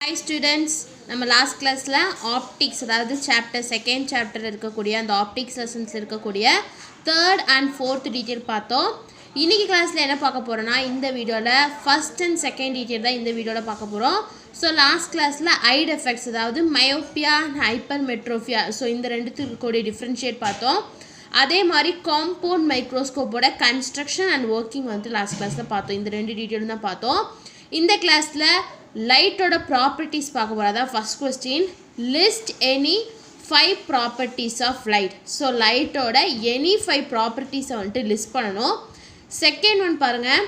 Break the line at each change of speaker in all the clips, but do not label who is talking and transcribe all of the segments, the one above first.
Hi students, நம்ம last classல optics அதாவது chapter second chapter இருக்கக்கூடிய அந்த optics lessons இருக்கக்கூடிய third and fourth detail பார்த்தோம். இன்னைக்கு கிளாஸ்ல என்ன பார்க்க போறோம்னா இந்த வீடியோல first and second detail தான் இந்த வீடியோல பார்க்க போறோம். So last classல eye defects அதாவது myopia and hypermetropia so இந்த ரெண்டுத்துக்கு இருக்கக்கூடிய differentiate பார்த்தோம். அதே மாதிரி compound microscope ஓட construction and working வந்து last classல பார்த்தோம். இந்த ரெண்டு டீடைல் தான் பார்த்தோம். இந்த கிளாஸ்ல light oda properties paaka porada first question list any 5 properties of light so light oda any 5 properties vantu list pananum second one parunga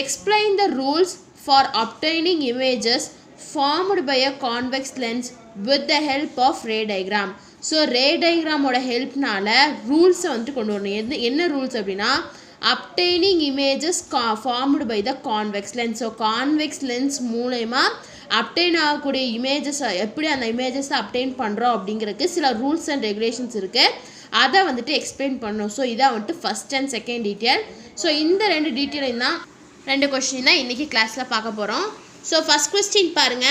explain the rules for obtaining images formed by a convex lens with the help of ray diagram so ray diagram oda help nala rules vantu kondu varணும் என்ன rules அப்படினா obtaining images formed by the convex lens so convex lens மூலமா obtain ஆகக்கூடிய images எப்படி அந்த images obtain பண்றோம் அப்படிங்கிறதுக்கு சில rules and regulations இருக்கு அத வந்துட்டு explain பண்ணனும் so இத வந்துட்டு first and second detail so இந்த ரெண்டு டீடைல் தான் ரெண்டு क्वेश्चन தான் இன்னைக்கு கிளாஸ்ல பார்க்க போறோம் so first question பாருங்க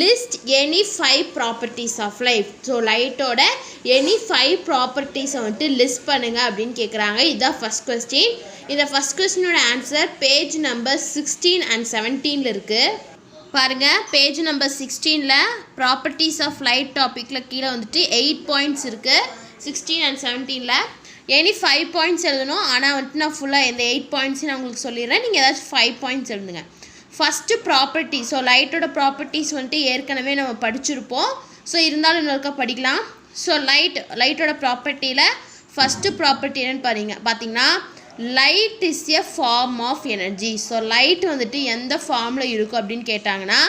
list any 5 properties of light so light oda any 5 properties வந்து list பண்ணுங்க அப்படினு கேக்குறாங்க இத first question இந்த first question ஓட ஆன்சர் page number 16 and 17 ல இருக்கு பாருங்க page number 16 ல properties of light topicல கீழ வந்துட்டு 8 points இருக்கு 16 and 17 ல any 5 points எழுதணும் ஆனா வந்து நான் ஃபுல்லா இந்த 8 points நான் உங்களுக்கு சொல்லிறேன் நீங்க ஏதாச்சும் 5 points எழுதுங்க first property so light oda properties வந்து ஏற்கனவே நம்ம படிச்சிருப்போம் so இருந்தாலும் இன்னொருக்க படிக்கலாம் so light oda property ல first property என்னன்னு பாத்தீங்கன்னா light is a form of energy so light வந்துட்டு எந்த ஃபார்ம்ல இருக்கும் அப்படினு கேட்டாங்கன்னா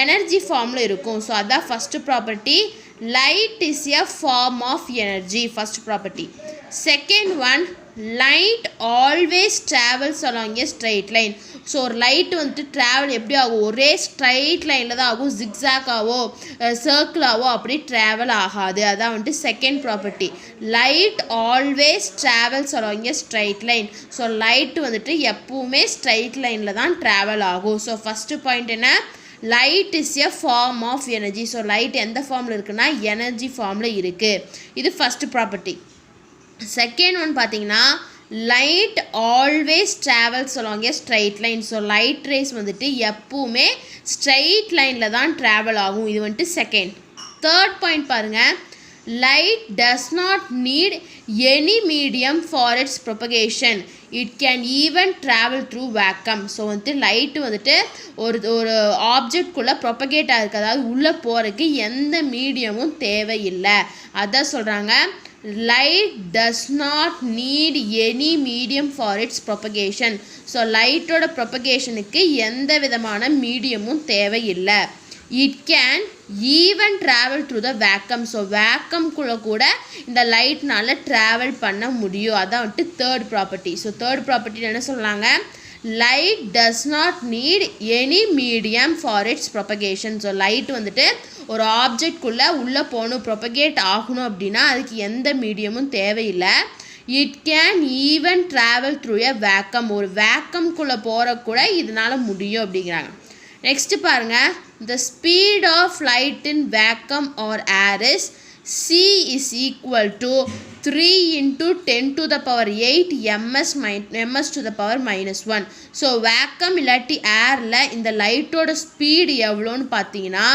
energy ஃபார்ம்ல இருக்கும் so அதான் first property light is a form of energy first property second one light always travels along a straight line so light வந்துட்டு travel எப்படி ஆகும் ஒரே straight lineல தான் ஆகும் zigzag ஆவோ circle ஆவோ அப்படி travel ஆகாது அதான் வந்து second property light always travels along a straight line so light வந்துட்டு எப்பவுமே straight lineல தான் travel ஆகும் so first point என்ன light is a form of energy so light எந்த ஃபார்ம்ல இருக்குன்னா energy ஃபார்ம்ல இருக்கு இது first property second one பாத்தீங்கன்னா light always travels along a straight line so light rays வந்துட்டு எப்பவுமே straight lineல தான் travel ஆகும் இது வந்து second third point பாருங்க light does not need any medium for its propagation it can even travel through vacuum so வந்து light வந்துட்டு ஒரு ஆப்ஜெக்ட் குள்ள propagate ஆகுது அதாவது உள்ள போறதுக்கு எந்த மீடியமும் தேவையில்லை அத சொல்றாங்க light does not need any medium for its propagation so light oda propagation க்கு எந்த விதமான மீடியமும் தேவையில்லை it can even travel through the vacuum so vacuum குள்ள கூட இந்த லைட்னால travel பண்ண முடியும் அதான் வந்து third property so third property என்ன சொல்றாங்க light does not need any medium for its propagation so light வந்துட்டு ஒரு ஆப்ஜெக்ட் குள்ள உள்ள போணும் propagate ஆகணும் அப்படினா அதுக்கு எந்த மீடியமும் தேவையில்லை it can even travel through a vacuum ஒரு vacuum குள்ள போற கூட இதனால முடியும் அப்படிங்கறாங்க நெக்ஸ்ட் பாருங்க the speed of light in vacuum or air is c is equal to 3 into 10 to the power 8 ms to the power minus 1 so vacuum இல்லாட்டி airல இந்த லைட்டோட ஸ்பீட் எவ்வளவுன்னு பாத்தீங்கன்னா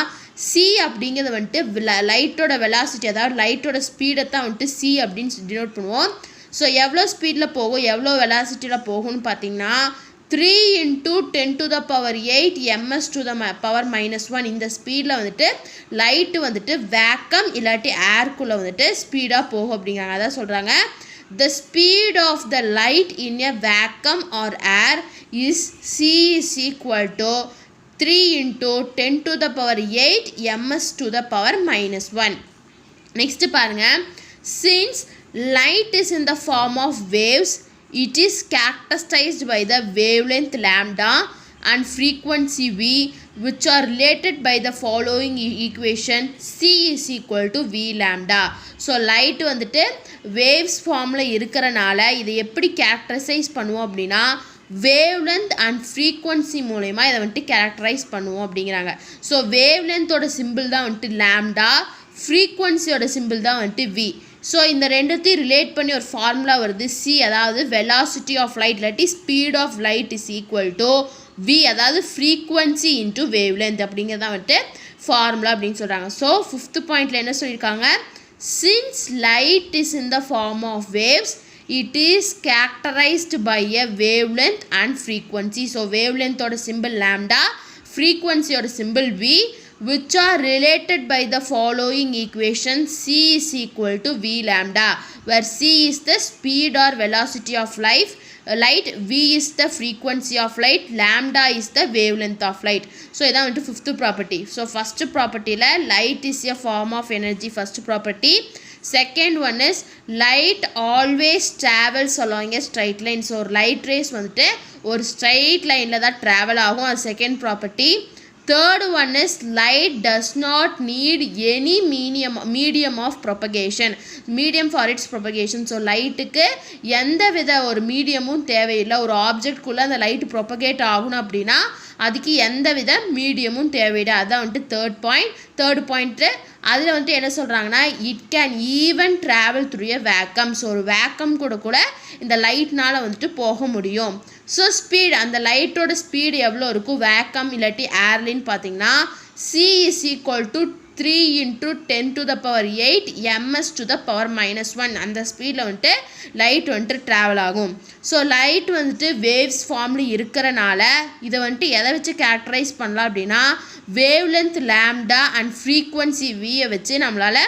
c அப்படிங்கிறது வந்து லைட்டோட velocity அதாவது லைட்டோட ஸ்பீட தான் வந்து c அப்படினு டினோட் பண்ணுவோம் so எவ்வளவு ஸ்பீட்ல போகும் எவ்வளவு velocityல போகும்னு பாத்தீங்கன்னா 3 into 10 to the power 8 ms to the power minus 1 இந்த ஸ்பீட்ல வந்துட்டு லைட் வந்துட்டு vacuum இல்லாட்டி ஏர் குள்ள வந்துட்டு ஸ்பீடா போகும் அப்படிங்கறாங்க அத சொல்றாங்க the speed of the light in a vacuum or air is c is equal to 3 into 10 to the power 8 ms to the power minus 1 next பாருங்க since light is in the form of waves it is characterized by the wavelength lambda and frequency v which are related by the following equation c is equal to v lambda so light வந்துட்டு waves formல இருக்கறனால இதை எப்படி characterize பண்ணுவோம் அப்படினா wave length and frequency மூலயமா இதை வந்துட்டு characterise பண்ணுவோம் அப்படிங்கிறாங்க. ஸோ வேவ் லென்த்தோட சிம்பிள் தான் வந்துட்டு லாம்டா, ஃப்ரீக்வன்சியோட சிம்பிள் தான் வந்துட்டு வி. ஸோ இந்த ரெண்டுத்தையும் ரிலேட் பண்ணி ஒரு ஃபார்முலா வருது சி, அதாவது வெலாசிட்டி ஆஃப் லைட் இல்லாட்டி speed of light is equal to v, அதாவது ஃப்ரீக்வன்சி இன்ட்டு வேவ் லென்த் அப்படிங்கிறதான் வந்துட்டு ஃபார்முலா அப்படின்னு சொல்கிறாங்க. ஸோ 5th பாயிண்டில் என்ன சொல்லியிருக்காங்க, since light is in the form of waves it is characterized by a wavelength and frequency. So wavelength oda symbol lambda, frequency oda symbol v, which are related by the following equation. C is equal to v lambda, where c is the speed or velocity of light, v is the frequency of light, lambda is the wavelength of light. So இதான் வந்து 5th property. So first property la light is a form of energy, first property. Second one is light always travels along a straight line. So light rays வந்துட்டு ஒரு straight lineல தான் travel ஆகும், அது second property. Third one is light does not need any medium of propagation, medium for its propagation. So lightக்கு எந்த வித ஒரு மீடியமும் தேவையில்லை. ஒரு ஆப்ஜெக்ட்குள்ளே அந்த லைட் ப்ரொபகேட் ஆகணும் அப்படின்னா அதுக்கு எந்த வித மீடியமும் தேவையில்லை. அதான் வந்துட்டு தேர்ட் பாயிண்ட்டு. அதில் வந்துட்டு என்ன சொல்கிறாங்கன்னா, it can even travel through a vacuum. So ஒரு வேக்கம் கூட இந்த லைட்னால் வந்துட்டு போக முடியும். ஸோ ஸ்பீட், அந்த லைட்டோட ஸ்பீடு எவ்வளோ இருக்கும் வேக்கம் இல்லாட்டி ஏர்லின்னு பார்த்தீங்கன்னா, C is equal to 3 × 10⁸ ms⁻1 அந்த ஸ்பீடில் வந்துட்டு லைட் வந்துட்டு ட்ராவல் ஆகும். ஸோ லைட் வந்துட்டு வேவ்ஸ் ஃபார்மில் இருக்கிறனால இதை வந்துட்டு எதை வச்சு கேரக்டரைஸ் பண்ணலாம் அப்படின்னா, wavelength lambda and frequency வியை வச்சு நம்மளால்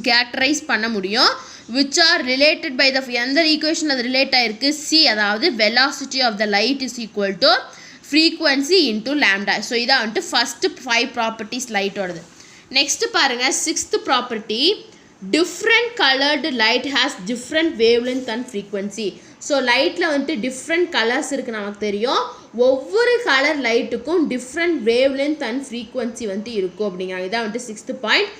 கேரக்டரைஸ் பண்ண முடியும். which are related by the எந்த ஈக்குவேஷன் அது ரிலேட் ஆகிருக்கு, சி, அதாவது velocity of the light is equal to frequency into lambda. So இதான் வந்துட்டு ஃபஸ்ட்டு 5 ப்ராப்பர்ட்டிஸ் லைட்டோடது. நெக்ஸ்ட்டு பாருங்கள் 6th property, different coloured light has different wavelength and frequency. So லைட்டில் வந்துட்டு டிஃப்ரெண்ட் கலர்ஸ் இருக்குது நமக்கு தெரியும். ஒவ்வொரு கலர் லைட்டுக்கும் different wavelength and frequency வந்துட்டு இருக்கும் அப்படிங்கிறாங்க. இதான் வந்துட்டு 6th point.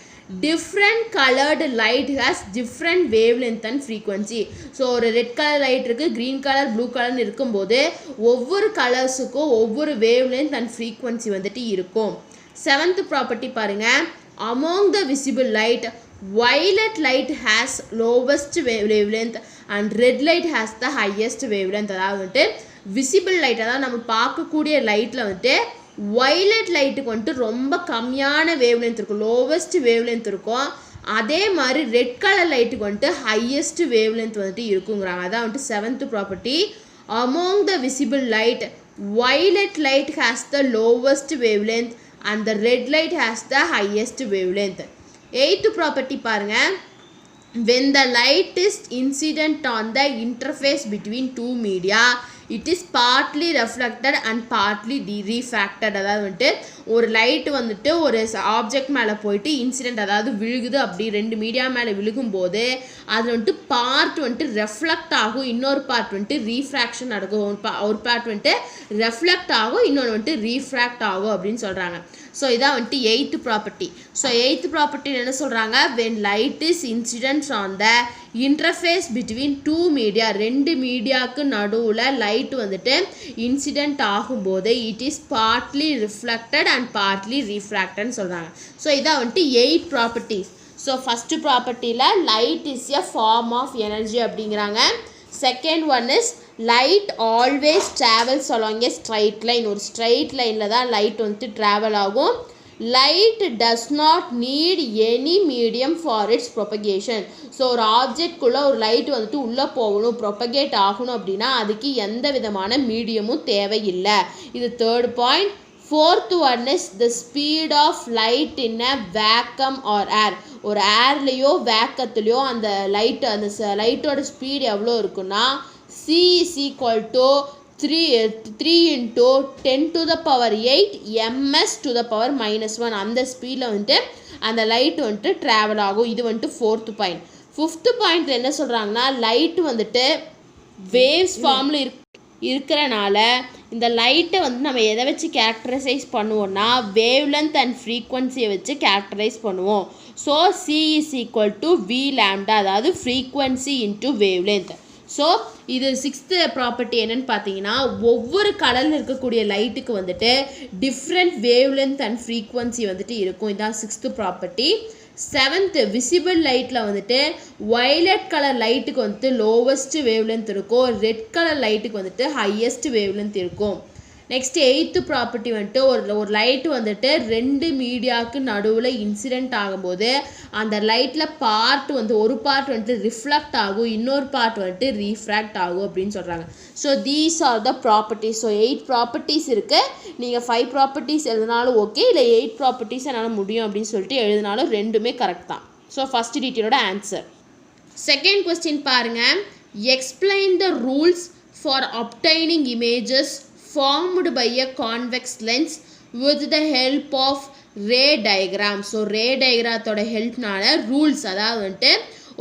Different coloured light has different wavelength and frequency. So ஒரு ரெட் கலர் லைட் இருக்குது, க்ரீன் கலர், ப்ளூ கலர்னு இருக்கும்போது ஒவ்வொரு கலர்ஸுக்கும் ஒவ்வொரு வேவ் லென்த் அண்ட் ஃப்ரீக்வன்சி வந்துட்டு இருக்கும். 7th ப்ராப்பர்ட்டி பாருங்கள், among the visible light, violet light has lowest wavelength and red light has the highest wavelength. அதாவது வந்துட்டு விசிபிள் லைட், அதாவது நம்ம பார்க்கக்கூடிய லைட்டில் வந்துட்டு வயலட் லைட்டுக்கு வந்துட்டு ரொம்ப கம்மியான வேவ் லென்த் இருக்கும், லோவஸ்ட் வேவ் லென்த் இருக்கும். அதே மாதிரி ரெட் கலர் லைட்டுக்கு வந்துட்டு ஹையஸ்ட் வேவ் லென்த் வந்துட்டு இருக்குங்கிறாங்க. அதான் வந்துட்டு 7th property. Among the visible light, violet light has the lowest wavelength and the red light has the highest wavelength. 8th property பாருங்க, when the light is incident on the interface between two media, it is partly reflected and partly refracted. அதாவது வந்துட்டு ஒரு light வந்துட்டு ஒரு object மேலே போயிட்டு incident, அதாவது விழுகுது, அப்படி ரெண்டு மீடியா மேலே விழுகும்போது அது வந்துட்டு பார்ட் வந்துட்டு ரெஃப்ளெக்ட் ஆகும், இன்னொரு பார்ட் வந்துட்டு ரீஃப்ராக்ஷன் நடக்கும். ஒரு பார்ட் வந்துட்டு ரெஃப்ளெக்ட் ஆகும், இன்னொன்று வந்துட்டு ரீஃப்ராக்ட் ஆகும் அப்படின்னு சொல்கிறாங்க. ஸோ இதான் வந்துட்டு 8th ப்ராப்பர்ட்டி. ஸோ 8th ப்ராப்பர்ட்டின்னு என்ன சொல்கிறாங்க, when light is incident on the interface between two media, ரெண்டு மீடியாவுக்கு நடுவில் லைட் வந்துட்டு இன்சிடென்ட் ஆகும்போது it is partly reflected and partly ரீஃப்ராக்டட்னு சொல்கிறாங்க. ஸோ இதான் வந்துட்டு 8 ப்ராப்பர்ட்டிஸ். ஸோ ஃபஸ்ட்டு ப்ராப்பர்ட்டியில் light is a form of energy அப்படிங்கிறாங்க. Second one is light always travels along a straight line. ஒரு ஸ்ட்ரைட் லைனில் தான் லைட் வந்துட்டு ட்ராவல் ஆகும். Light does not need any medium for its propagation. So ஒரு ஆப்ஜெக்ட்குள்ளே ஒரு லைட் வந்துட்டு உள்ளே போகணும், ப்ரொபகேட் ஆகணும் அப்படின்னா அதுக்கு எந்த விதமான மீடியமும் தேவையில்லை. இது third point. Fourth one is the speed of light in a vacuum or air. ஒரு ஏர்லேயோ வேக்கத்துலேயோ அந்த லைட்டோட ஸ்பீடு எவ்வளோ இருக்குன்னா, C is equal to 3 × 10⁸ ms⁻1 அந்த ஸ்பீடில் வந்துட்டு அந்த லைட் வந்துட்டு ட்ராவல் ஆகும். இது வந்துட்டு 4th பாயிண்ட். 5th பாயிண்ட் என்ன சொல்கிறாங்கன்னா, லைட்டு வந்துட்டு வேவ்ஸ் ஃபார்மில் இருக்கிறனால இந்த லைட்டை வந்து நம்ம எதை வச்சு கேரக்டரைஸ் பண்ணுவோம்னா, வேவ் லென்த் அண்ட் ஃப்ரீக்வன்சியை வச்சு கேரக்டரைஸ் பண்ணுவோம். So C is equal to V lambda, அதாவது frequency into wave length. So இது 6th ப்ராப்பர்ட்டி என்னன்னு பார்த்தீங்கன்னா ஒவ்வொரு கலரில் இருக்கக்கூடிய லைட்டுக்கு வந்துட்டு different wavelength and frequency வந்துட்டு இருக்கும். இதான் 6th ப்ராப்பர்ட்டி. 7th விசிபிள் லைட்டில் வந்துட்டு வயலட் கலர் லைட்டுக்கு வந்துட்டு லோவஸ்ட் வேவ் லென்த் இருக்கும், ரெட் கலர் லைட்டுக்கு வந்துட்டு ஹையஸ்ட் வேவ் லென்த் இருக்கும். நெக்ஸ்ட் 8th ப்ராப்பர்ட்டி வந்துட்டு ஒரு லைட்டு வந்துட்டு 2 மீடியாவுக்கு நடுவில் இன்சிடென்ட் ஆகும்போது அந்த லைட்டில் ஒரு பார்ட் வந்துட்டு ரிஃப்ளெக்ட் ஆகும், இன்னொரு பார்ட் வந்துட்டு ரீஃப்ராக்ட் ஆகும் அப்படின்னு சொல்கிறாங்க. So these are the properties. So 8 properties இருக்குது. நீங்கள் 5 ப்ராப்பர்ட்டிஸ் எழுதினாலும் ஓகே, இல்லை 8 ப்ராப்பர்ட்டிஸ் என்னால் முடியும் அப்படின்னு சொல்லிட்டு எழுதினாலும் ரெண்டுமே கரெக்ட் தான். ஸோ ஃபஸ்ட் டீட்டெயிலோட ஆன்சர். செகண்ட் கொஸ்டின் பாருங்கள். Explain the rules for obtaining images formed by a convex lens with the help of ray diagram. So ray டயக்ராத்தோட ஹெல்ப்னால ரூல்ஸ், அதாவது வந்துட்டு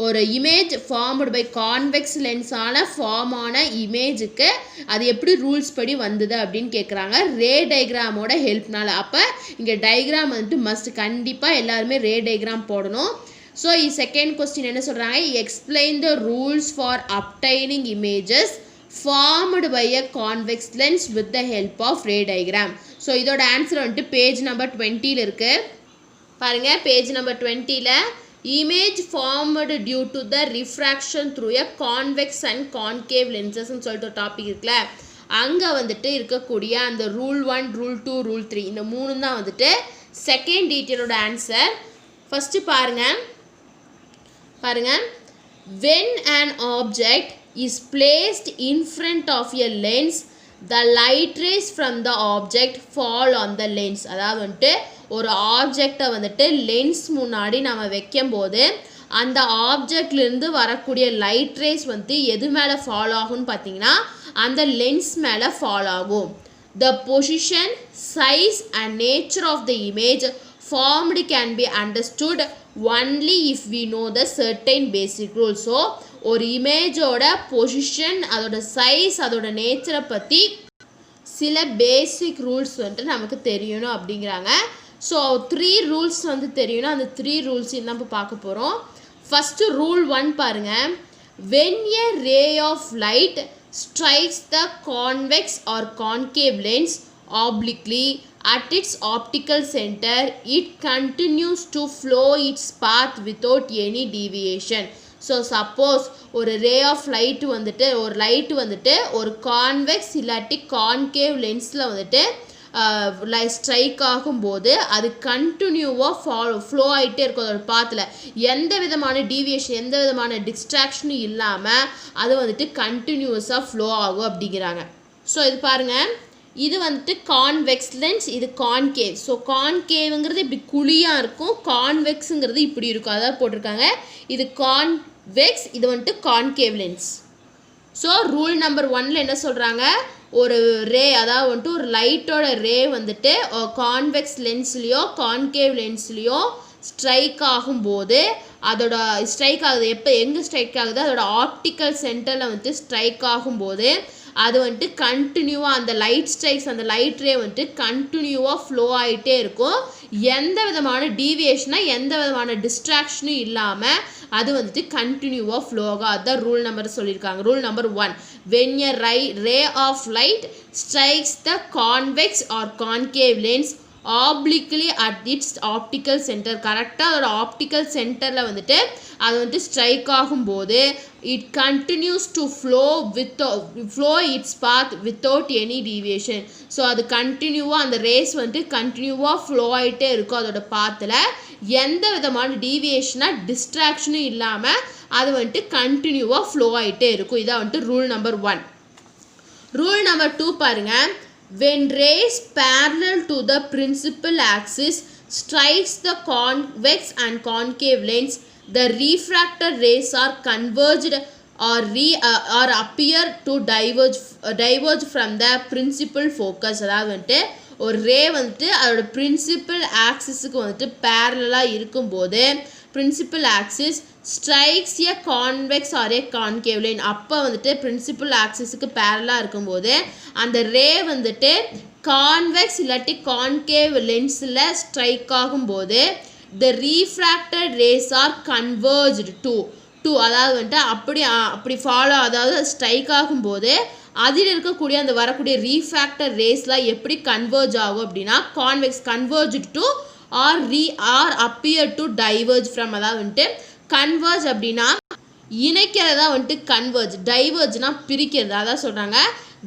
ஒரு இமேஜ் ஃபார்ம்டு பை கான்வெக்ஸ் லென்ஸால் ஃபார்ம் ஆன இமேஜுக்கு அது எப்படி ரூல்ஸ் படி வந்தது அப்படின்னு கேட்குறாங்க. ரே டயக்ராமோட ஹெல்ப்னால. அப்போ இங்கே டயக்ராம் வந்துட்டு மஸ்ட், கண்டிப்பாக எல்லாருமே ரே டயக்ராம் போடணும். ஸோ செகண்ட் கொஸ்டின் என்ன சொல்கிறாங்க, explain the rules for obtaining images formed by a convex lens with the help of ray diagram. So இதோட ஆன்சர் வந்துட்டு பேஜ் நம்பர் 20ல் இருக்குது பாருங்கள். பேஜ் நம்பர் 20ல் image formed due to the refraction through a convex and concave lenses சொல்லிட்டு ஒரு topic இருக்குல்ல, அங்கே வந்துட்டு இருக்கக்கூடிய அந்த ரூல் 1, ரூல் 2, ரூல் 3 இந்த 3 தான் வந்துட்டு செகண்ட் டீட்டெயிலோட ஆன்சர். ஃபஸ்ட்டு பாருங்கள் when an object is placed in front of a lens, the light rays from the object fall on the lens. அதாவது வந்துட்டு ஒரு ஆப்ஜெக்டை வந்துட்டு லென்ஸ் முன்னாடி நம்ம வைக்கும்போது அந்த ஆப்ஜெக்ட்லேருந்து வரக்கூடிய லைட் ரேஸ் வந்து எது மேலே ஃபாலோ ஆகும்னு பார்த்தீங்கன்னா அந்த லென்ஸ் மேலே ஃபாலோ ஆகும். The position, size and nature of the image formed can be understood only if we know the certain basic rules. So ஒரு இமேஜோட பொசிஷன், அதோட சைஸ், அதோட நேச்சரை பற்றி சில பேசிக் ரூல்ஸ் வந்துட்டு நமக்கு தெரியணும் அப்படிங்கிறாங்க. ஸோ 3 ரூல்ஸ் வந்து தெரியணும். அந்த 3 ரூல்ஸ் நம்ம பார்க்க போகிறோம். ஃபஸ்ட்டு ரூல் 1 பாருங்கள். when a ray of light strikes the convex or concave lens obliquely at its optical center, it continues to flow its path without any deviation. So suppose ஒரு ரே of light வந்துட்டு ஒரு convex இல்லாட்டி concave லென்ஸில் வந்துட்டு strike ஆகும்போது அது கண்டினியூவாக flow ஆகிட்டே இருக்கும். அதோட பாத்தில் எந்த விதமான டீவியேஷன், எந்த விதமான டிஸ்ட்ராக்ஷனும் இல்லாமல் அது வந்துட்டு கண்டினியூஸாக ஃப்ளோ ஆகும் அப்படிங்கிறாங்க. ஸோ இது பாருங்கள், இது வந்துட்டு கான்வெக்ஸ் லென்ஸ், இது கான்கேவ். ஸோ கான்கேவுங்கிறது இப்படி குழியாக இருக்கும், கான்வெக்ஸுங்கிறது இப்படி இருக்கும், அதாவது போட்டிருக்காங்க. இது கான்வெக்ஸ், இது வந்துட்டு concave lens. So rule number 1ல் என்ன சொல்கிறாங்க, ஒரு ரே, அதாவது வந்துட்டு ஒரு லைட்டோட ரே வந்துட்டு கான்வெக்ஸ் லென்ஸ்லேயோ கான்கேவ் லென்ஸ்லேயோ ஸ்ட்ரைக் ஆகும்போது அதோட ஸ்ட்ரைக் ஆகுது, எங்கே ஸ்ட்ரைக் ஆகுது, அதோட ஆப்டிக்கல் சென்டரில் வந்துட்டு ஸ்ட்ரைக் ஆகும்போது அது வந்துட்டு கண்டினியூவாக அந்த லைட் ஸ்ட்ரைக்ஸ், அந்த லைட் ரே வந்துட்டு கண்டினியூவாக ஃப்ளோ ஆகிட்டே இருக்கும். எந்த விதமான டீவியேஷனாக, எந்த விதமான டிஸ்ட்ராக்ஷனும் இல்லாமல் அது வந்துட்டு கண்டினியூவாக ஃப்ளோ ஆகும். அதுதான் ரூல் நம்பர் சொல்லியிருக்காங்க. Rule number 1, when a ray of light strikes the convex or concave lens obliquely at its optical center, கரெக்டாக அதோட ஆப்டிக்கல் சென்டரில் வந்துட்டு அது வந்துட்டு ஸ்ட்ரைக் ஆகும்போது it continues to flow its path without any deviation. So அது கண்டினியூவாக அந்த ரேஸ் வந்துட்டு கண்டினியூவாக ஃப்ளோ ஆகிட்டே இருக்கும். அதோட பாத்தில் எந்த விதமான டீவியேஷனாக டிஸ்ட்ராக்ஷனும் இல்லாமல் அது வந்துட்டு கண்டினியூவாக ஃப்ளோ ஆகிட்டே இருக்கும். இதான் வந்துட்டு ரூல் நம்பர் 1. ரூல் நம்பர் 2 பாருங்கள். when rays parallel to the principal axis strikes the convex and concave lens, the refracted rays are converged or appear to diverge from the principal focus. அதாவது வந்துட்டு ஒரு ரே வந்துட்டு அதோட பிரின்சிபல் ஆக்சிஸுக்கு வந்துட்டு பேரலாக இருக்கும்போது principal axis strikes a convex or a concave line, அப்போ வந்துட்டு பிரின்சிபல் ஆக்சிஸுக்கு பேரலாக இருக்கும்போது அந்த ரே வந்துட்டு கான்வெக்ஸ் இல்லாட்டி கான்கேவ் லென்ஸில் ஸ்ட்ரைக் ஆகும்போது the refracted rays are converged to 2 அதாவது வந்துட்டு அப்படி ஃபாலோ அதாவது ஸ்ட்ரைக் ஆகும்போது அதில் இருக்கக்கூடிய அந்த வரக்கூடிய ரீஃப்ராக்டர் ரேஸ்லாம் எப்படி கன்வர்ஜ் ஆகும் அப்படின்னா convex converge to or appear to diverge from அதாவது வந்துட்டு கன்வர்ஜ் அப்படின்னா இணைக்கிறதா வந்துட்டு கன்வர்ஜ் டைவர்ஜ்னா பிரிக்கிறது அதான் சொல்கிறாங்க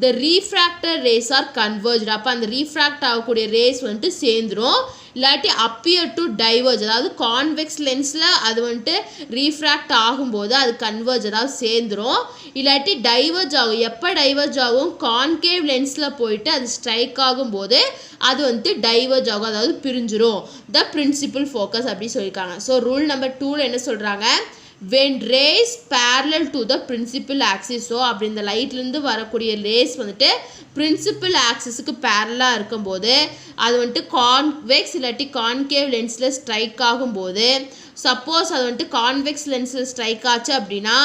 த ரீஃப்ராக்டர் ரேஸ் ஆர் கன்வர்ஜ் அப்போ அந்த ரீஃப்ராக்ட் ஆகக்கூடிய ரேஸ் வந்துட்டு சேர்ந்துடும் இல்லாட்டி அப்பியர் டு டைவர்ஜ் அதாவது கான்வெக்ஸ் லென்ஸில் அது வந்துட்டு ரீஃப்ராக்ட் ஆகும்போது அது கன்வர்ஜ் அதாவது சேர்ந்துடும் இல்லாட்டி டைவர்ஜ் ஆகும் எப்போ டைவர்ஜ் ஆகும் கான்கேவ் லென்ஸில் போயிட்டு அது ஸ்ட்ரைக் ஆகும்போது அது வந்துட்டு டைவர்ஜ் ஆகும் அதாவது பிரிஞ்சிரும் த பிரின்சிபல் ஃபோக்கஸ் அப்படி சொல்லியிருக்காங்க ஸோ ரூல் நம்பர் 2 என்ன சொல்கிறாங்க when rays parallel to the principal axis so அப்படி இந்த லைட்லேருந்து வரக்கூடிய ரேஸ் வந்துட்டு பிரின்சிபல் ஆக்சிஸுக்கு பேரலாக இருக்கும்போது அது வந்துட்டு கான்வெக்ஸ் இல்லாட்டி கான்கேவ் லென்ஸில் ஸ்ட்ரைக் ஆகும்போது சப்போஸ் அது வந்துட்டு கான்வெக்ஸ் லென்ஸில் ஸ்ட்ரைக் ஆச்சு அப்படின்னா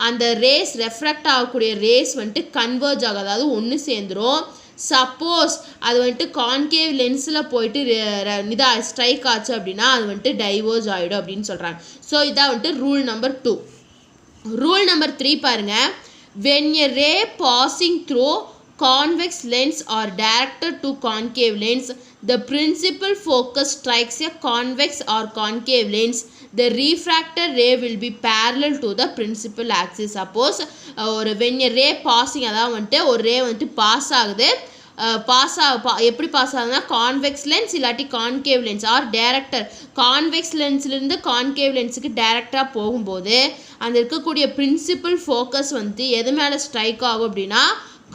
அந்த ரேஸ் ரெஃப்ராக்ட் ஆகக்கூடிய ரேஸ் வந்துட்டு கன்வர்ஜ் ஆகும் அதாவது ஒன்று சேர்ந்துடும் சப்போஸ் அது வந்துட்டு கான்கேவ் லென்ஸில் போயிட்டு ஸ்ட்ரைக் ஆச்சு அப்படின்னா அது வந்துட்டு டைவர்ஜ் ஆகிடும் அப்படின்னு சொல்கிறாங்க ஸோ இதான் வந்துட்டு ரூல் நம்பர் 2 ரூல் நம்பர் 3 பாருங்கள் when a ray passing through convex lens or directed to concave lens the principal focus strikes a convex or concave lens the refracted ray will be parallel to the principal axis suppose ஒரு when a ray passing அதாவது வந்துட்டு ஒரு ரே வந்துட்டு pass ஆகுது எப்படி pass ஆகுதுன்னா convex lens இல்லாட்டி concave lens or director convex லென்ஸ்லேருந்து கான்கேவ் லென்ஸுக்கு டேரக்டாக போகும்போது அந்த இருக்கக்கூடிய பிரின்சிபல் ஃபோக்கஸ் வந்துட்டு எது மேலே ஸ்ட்ரைக் ஆகும் அப்படின்னா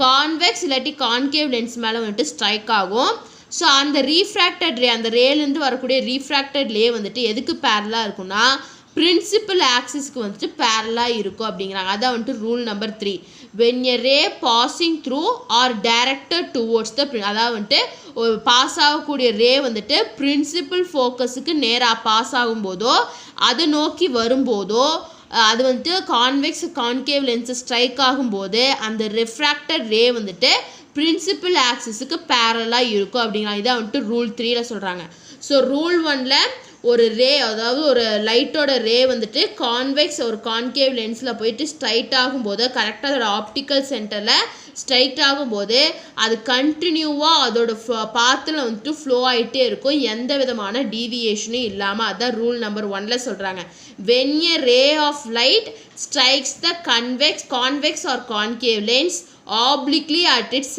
கான்வெக்ஸ் இல்லாட்டி கான்கேவ் லென்ஸ் மேலே வந்துட்டு ஸ்ட்ரைக் ஆகும் ஸோ அந்த ரீஃப்ராக்டட் ரே அந்த ரேலேருந்து வரக்கூடிய ரீஃப்ராக்டட் ரே வந்துட்டு எதுக்கு பேரலாக இருக்குன்னா பிரின்சிபல் ஆக்சிஸ்க்கு வந்துட்டு பேரலாக இருக்கும் அப்படிங்கிறாங்க அதான் வந்துட்டு rule number 3 when a ray passing through or directed towards the அதாவது வந்துட்டு ஒரு பாஸ் ஆகக்கூடிய ரே வந்துட்டு பிரின்சிபல் ஃபோக்கஸுக்கு நேராக பாஸ் ஆகும்போதோ அதை நோக்கி வரும்போதோ அது வந்துட்டு கான்வெக்ஸ் கான்கேவ் லென்ஸு ஸ்ட்ரைக் ஆகும்போது அந்த ரிஃப்ராக்டட் ரே வந்துட்டு பிரின்சிபல் ஆக்சிஸுக்கு பேரலாக இருக்கும் அப்படிங்கிறாங்க இதான் வந்துட்டு ரூல் 3ல சொல்கிறாங்க ஸோ ரூல் 1ல் ஒரு ரே அதாவது ஒரு லைட்டோட ரே வந்துட்டு கான்வெக்ஸ் ஒரு கான்கேவ் லென்ஸில் போயிட்டு ஸ்ட்ரைட் ஆகும்போது கரெக்டாக அதோட ஆப்டிக்கல் சென்டரில் ஸ்ட்ரைட் ஆகும்போது அது கண்டினியூவாக அதோட பாத்தில் வந்துட்டு ஃப்ளோ ஆகிட்டே இருக்கும் எந்த விதமான டீவியேஷனும் இல்லாமல் அதான் ரூல் நம்பர் 1ல் சொல்கிறாங்க when a ray of light strikes the convex or concave lens obliquely at its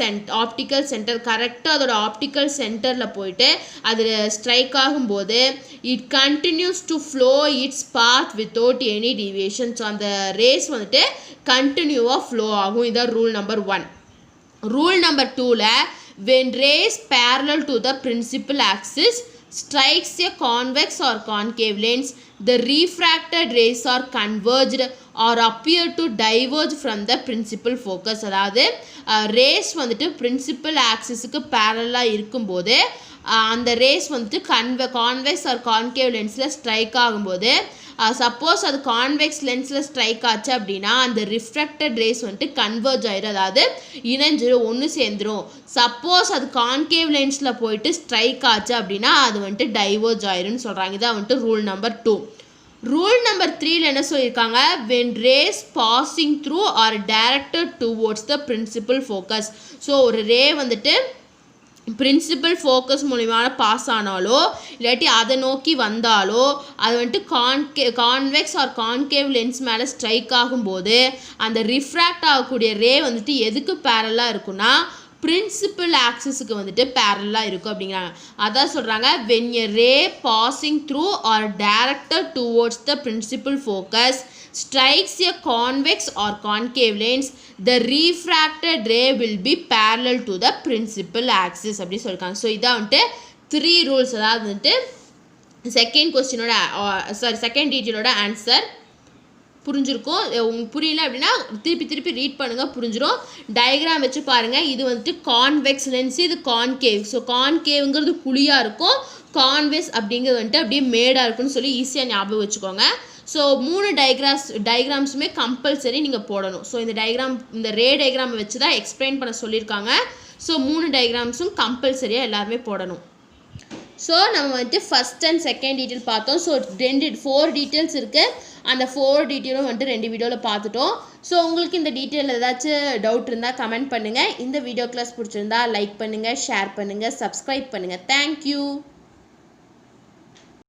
optical center கரெக்டாக அதோட ஆப்டிக்கல் சென்டரில் போயிட்டு அது ஸ்ட்ரைக் ஆகும்போது it continues to flow its path without any deviation so அந்த ரேஸ் வந்துட்டு கண்டினியூவாக ஃப்ளோ ஆகும் இதான் ரூல் நம்பர் 1 ரூல் நம்பர் 2ல் when rays parallel to the principal axis strikes a convex or concave lens the refracted rays are converged or appear to diverge from the principal focus அதாவது race வந்துட்டு principal ஆக்சிஸுக்கு பேரலாக இருக்கும்போது அந்த race வந்துட்டு convex R concave லென்ஸில் strike ஆகும்போது suppose அது convex லென்ஸில் strike ஆச்சு அப்படின்னா அந்த ரிஃப்ராக்டட் ரேஸ் வந்துட்டு கன்வர்ஜ் ஆயிடும் அதாவது இணைஞ்சிரும் ஒன்று சேர்ந்துடும் சப்போஸ் அது கான்கேவ் லென்ஸில் போயிட்டு ஸ்ட்ரைக் ஆச்சு அப்படின்னா அது வந்துட்டு டைவர்ஜ் ஆயிரும்னு சொல்கிறாங்க இதான் வந்துட்டு ரூல் நம்பர் 2 ரூல் நம்பர் 3ல என்ன சொல்லியிருக்காங்க when rays passing through or directed towards the principal focus so ஒரு ரே வந்துட்டு பிரின்சிபல் ஃபோக்கஸ் மூலிமா பாஸ் ஆனாலோ இல்லாட்டி அதை நோக்கி வந்தாலோ அது வந்துட்டு கான்வெக்ஸ் ஆர் கான்கேவ் லென்ஸ் மேலே ஸ்ட்ரைக் ஆகும்போது அந்த ரிஃப்ராக்ட் ஆகக்கூடிய ரே வந்துட்டு எதுக்கு பேரலாக இருக்குன்னா பிரின்சிபல் ஆக்சிஸுக்கு வந்துட்டு பேரலாக இருக்கும் அப்படிங்கிறாங்க அதான் சொல்கிறாங்க when a ray passing through or directed towards the principal focus strikes a convex or concave lens the refracted ray will be parallel to the principal axis அப்படி சொல்லியிருக்காங்க ஸோ இதான் வந்துட்டு 3 ரூல்ஸ் அதாவது வந்துட்டு செகண்ட் டீட்டெயிலோட ஆன்சர் புரிஞ்சிருக்கும் உங்களுக்கு புரியல அப்படின்னா திருப்பி ரீட் பண்ணுங்கள் புரிஞ்சிடும் டயக்ராம் வச்சு பாருங்கள் இது வந்துட்டு கான்வெக்ஸ் லென்ஸ் இது கான்கேவ் ஸோ கான்கேவ்ங்கிறது குழியாக இருக்கும் கான்வெக்ஸ் அப்படிங்கிறது வந்துட்டு அப்படியே மேடாக இருக்குன்னு சொல்லி ஈஸியாக ஞாபகம் வச்சுக்கோங்க ஸோ 3 டயக்ராம்ஸுமே கம்பல்சரி நீங்கள் போடணும் ஸோ இந்த ரே டயக்ராமை வச்சு தான் எக்ஸ்பிளைன் பண்ண சொல்லியிருக்காங்க ஸோ 3 டயக்ராம்ஸும் கம்பல்சரியாக எல்லாருமே போடணும் ஸோ நம்ம வந்துட்டு ஃபஸ்ட் அண்ட் செகண்ட் டீட்டெயில் பார்த்தோம் ஸோ 4 டீட்டெயில்ஸ் இருக்குது அந்த 4 டீட்டெயிலும் வந்துட்டு 2 வீடியோவில் பார்த்துட்டோம். ஸோ உங்களுக்கு இந்த டீட்டெயில் ஏதாச்சும் டவுட் இருந்தால் கமெண்ட் பண்ணுங்கள். இந்த வீடியோ கிளாஸ் பிடிச்சிருந்தா லைக் பண்ணுங்கள், ஷேர் பண்ணுங்கள், சப்ஸ்கிரைப் பண்ணுங்கள். தேங்க்யூ.